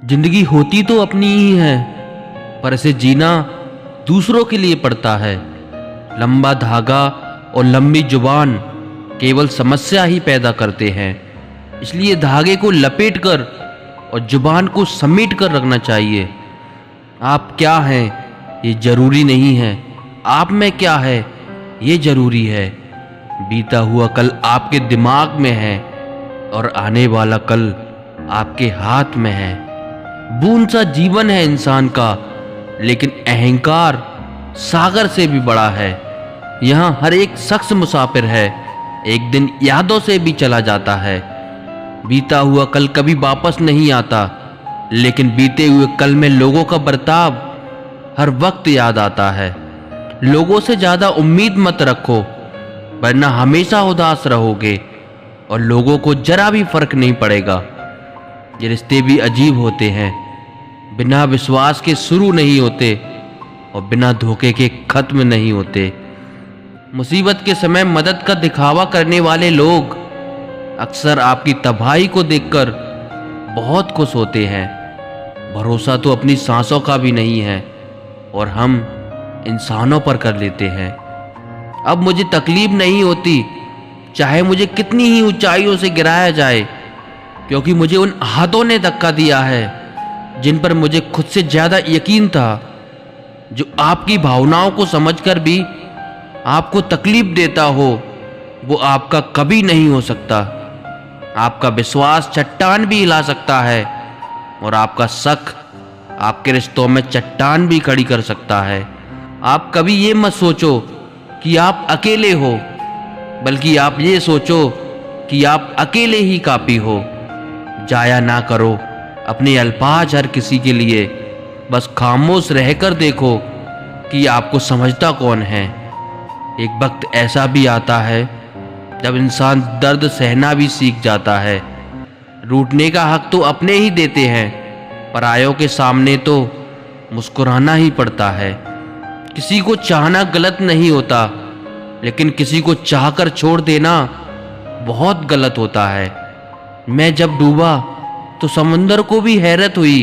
जिंदगी होती तो अपनी ही है, पर इसे जीना दूसरों के लिए पड़ता है। लंबा धागा और लंबी जुबान केवल समस्या ही पैदा करते हैं। इसलिए धागे को लपेट कर और जुबान को समेट कर रखना चाहिए। आप क्या हैं ये जरूरी नहीं है, आप में क्या है ये जरूरी है। बीता हुआ कल आपके दिमाग में है और आने वाला कल आपके हाथ में है। बूंद सा जीवन है इंसान का, लेकिन अहंकार सागर से भी बड़ा है। यहाँ हर एक शख्स मुसाफिर है, एक दिन यादों से भी चला जाता है। बीता हुआ कल कभी वापस नहीं आता, लेकिन बीते हुए कल में लोगों का बर्ताव हर वक्त याद आता है। लोगों से ज्यादा उम्मीद मत रखो, वरना हमेशा उदास रहोगे और लोगों को जरा भी फर्क नहीं पड़ेगा। ये रिश्ते भी अजीब होते हैं, बिना विश्वास के शुरू नहीं होते और बिना धोखे के खत्म नहीं होते। मुसीबत के समय मदद का दिखावा करने वाले लोग अक्सर आपकी तबाही को देखकर बहुत खुश होते हैं। भरोसा तो अपनी सांसों का भी नहीं है और हम इंसानों पर कर लेते हैं। अब मुझे तकलीफ नहीं होती, चाहे मुझे कितनी ही ऊंचाइयों से गिराया जाए, क्योंकि मुझे उन हाथों ने धक्का दिया है जिन पर मुझे खुद से ज्यादा यकीन था। जो आपकी भावनाओं को समझकर भी आपको तकलीफ देता हो, वो आपका कभी नहीं हो सकता। आपका विश्वास चट्टान भी हिला सकता है और आपका शक आपके रिश्तों में चट्टान भी खड़ी कर सकता है। आप कभी ये मत सोचो कि आप अकेले हो, बल्कि आप ये सोचो कि आप अकेले ही काफी हो। जाया ना करो अपने अल्फाज हर किसी के लिए, बस खामोश रहकर देखो कि आपको समझता कौन है। एक वक्त ऐसा भी आता है जब इंसान दर्द सहना भी सीख जाता है। रूठने का हक तो अपने ही देते हैं, परायों के सामने तो मुस्कुराना ही पड़ता है। किसी को चाहना गलत नहीं होता, लेकिन किसी को चाहकर छोड़ देना बहुत गलत होता है। मैं जब डूबा तो समंदर को भी हैरत हुई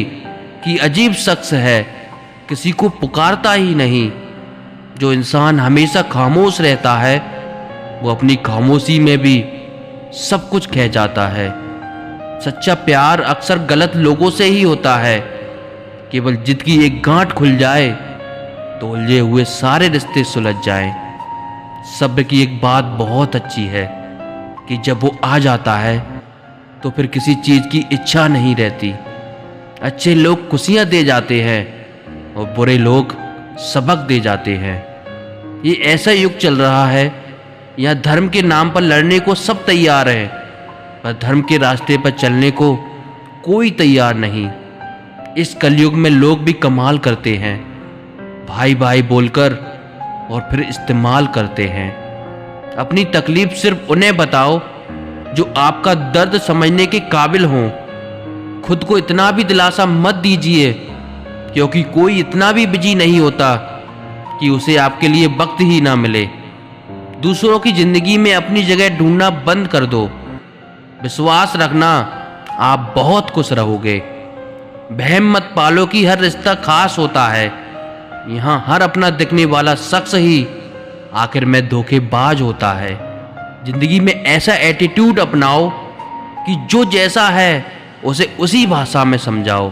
कि अजीब शख्स है, किसी को पुकारता ही नहीं। जो इंसान हमेशा खामोश रहता है, वो अपनी खामोशी में भी सब कुछ कह जाता है। सच्चा प्यार अक्सर गलत लोगों से ही होता है। केवल जिद की एक गांठ खुल जाए तो उलझे हुए सारे रिश्ते सुलझ जाएं। सब्र की एक बात बहुत अच्छी है कि जब वो आ जाता है तो फिर किसी चीज की इच्छा नहीं रहती। अच्छे लोग खुशियां दे जाते हैं और बुरे लोग सबक दे जाते हैं। ये ऐसा युग चल रहा है, यहाँ धर्म के नाम पर लड़ने को सब तैयार है, पर धर्म के रास्ते पर चलने को कोई तैयार नहीं। इस कलयुग में लोग भी कमाल करते हैं, भाई भाई बोलकर और फिर इस्तेमाल करते हैं। अपनी तकलीफ सिर्फ उन्हें बताओ जो आपका दर्द समझने के काबिल हों। खुद को इतना भी दिलासा मत दीजिए, क्योंकि कोई इतना भी बिजी नहीं होता कि उसे आपके लिए वक्त ही ना मिले। दूसरों की जिंदगी में अपनी जगह ढूंढना बंद कर दो। विश्वास रखना, आप बहुत खुश रहोगे। वहम मत पालो कि हर रिश्ता खास होता है। यहाँ हर अपना दिखने वाला शख्स ही आखिर में धोखेबाज होता है। जिंदगी में ऐसा एटीट्यूड अपनाओ कि जो जैसा है उसे उसी भाषा में समझाओ।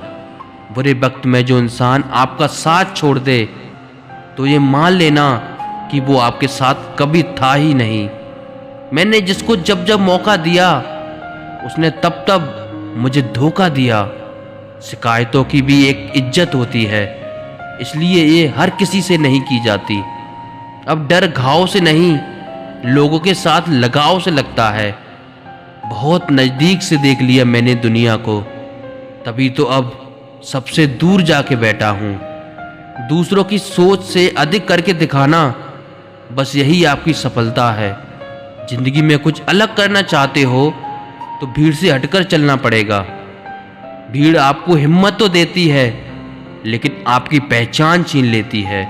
बुरे वक्त में जो इंसान आपका साथ छोड़ दे, तो ये मान लेना कि वो आपके साथ कभी था ही नहीं। मैंने जिसको जब जब मौका दिया, उसने तब तब मुझे धोखा दिया। शिकायतों की भी एक इज्जत होती है, इसलिए ये हर किसी से नहीं की जाती। अब डर घाव से नहीं, लोगों के साथ लगाव से लगता है। बहुत नज़दीक से देख लिया मैंने दुनिया को, तभी तो अब सबसे दूर जाके बैठा हूँ। दूसरों की सोच से अधिक करके दिखाना, बस यही आपकी सफलता है। जिंदगी में कुछ अलग करना चाहते हो तो भीड़ से हटकर चलना पड़ेगा। भीड़ आपको हिम्मत तो देती है, लेकिन आपकी पहचान छीन लेती है।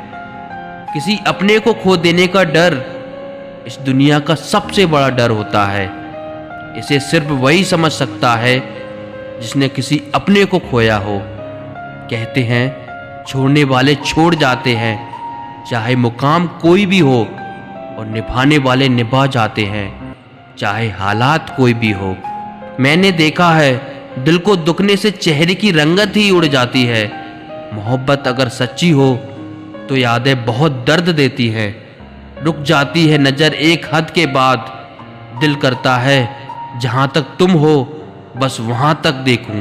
किसी अपने को खो देने का डर इस दुनिया का सबसे बड़ा डर होता है। इसे सिर्फ वही समझ सकता है जिसने किसी अपने को खोया हो। कहते हैं छोड़ने वाले छोड़ जाते हैं, चाहे मुकाम कोई भी हो, और निभाने वाले निभा जाते हैं, चाहे हालात कोई भी हो। मैंने देखा है दिल को दुखने से चेहरे की रंगत ही उड़ जाती है। मोहब्बत अगर सच्ची हो तो यादें बहुत दर्द देती हैं। रुक जाती है नज़र एक हद के बाद, दिल करता है जहाँ तक तुम हो बस वहाँ तक देखूं।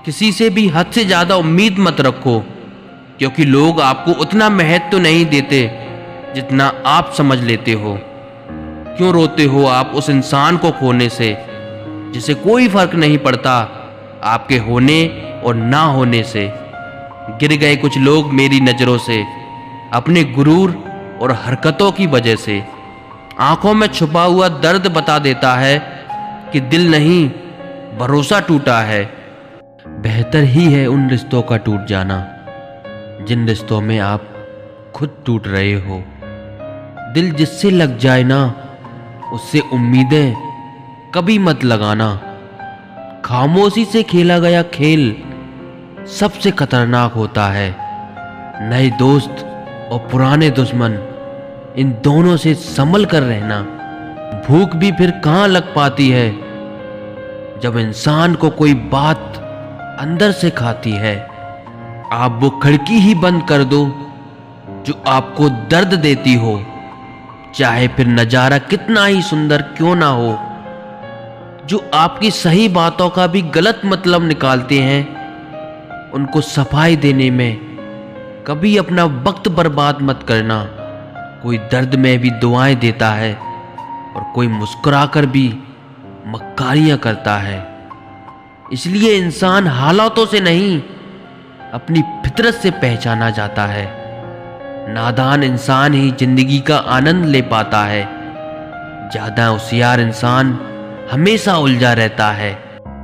किसी से भी हद से ज़्यादा उम्मीद मत रखो, क्योंकि लोग आपको उतना महत्व तो नहीं देते जितना आप समझ लेते हो। क्यों रोते हो आप उस इंसान को खोने से जिसे कोई फर्क नहीं पड़ता आपके होने और ना होने से। गिर गए कुछ लोग मेरी नज़रों से, अपने गुरूर और हरकतों की वजह से। आंखों में छुपा हुआ दर्द बता देता है कि दिल नहीं, भरोसा टूटा है। बेहतर ही है उन रिश्तों का टूट जाना जिन रिश्तों में आप खुद टूट रहे हो। दिल जिससे लग जाए ना, उससे उम्मीदें कभी मत लगाना। खामोशी से खेला गया खेल सबसे खतरनाक होता है। नए दोस्त और पुराने दुश्मन, इन दोनों से संभल कर रहना। भूख भी फिर कहाँ लग पाती है जब इंसान को कोई बात अंदर से खाती है। आप वो खिड़की ही बंद कर दो जो आपको दर्द देती हो, चाहे फिर नजारा कितना ही सुंदर क्यों ना हो। जो आपकी सही बातों का भी गलत मतलब निकालते हैं, उनको सफाई देने में कभी अपना वक्त बर्बाद मत करना। कोई दर्द में भी दुआएं देता है और कोई मुस्कुराकर भी मक्कारियां करता है। इसलिए इंसान हालातों से नहीं, अपनी फितरत से पहचाना जाता है। नादान इंसान ही जिंदगी का आनंद ले पाता है। ज्यादा होशियार इंसान हमेशा उलझा रहता है।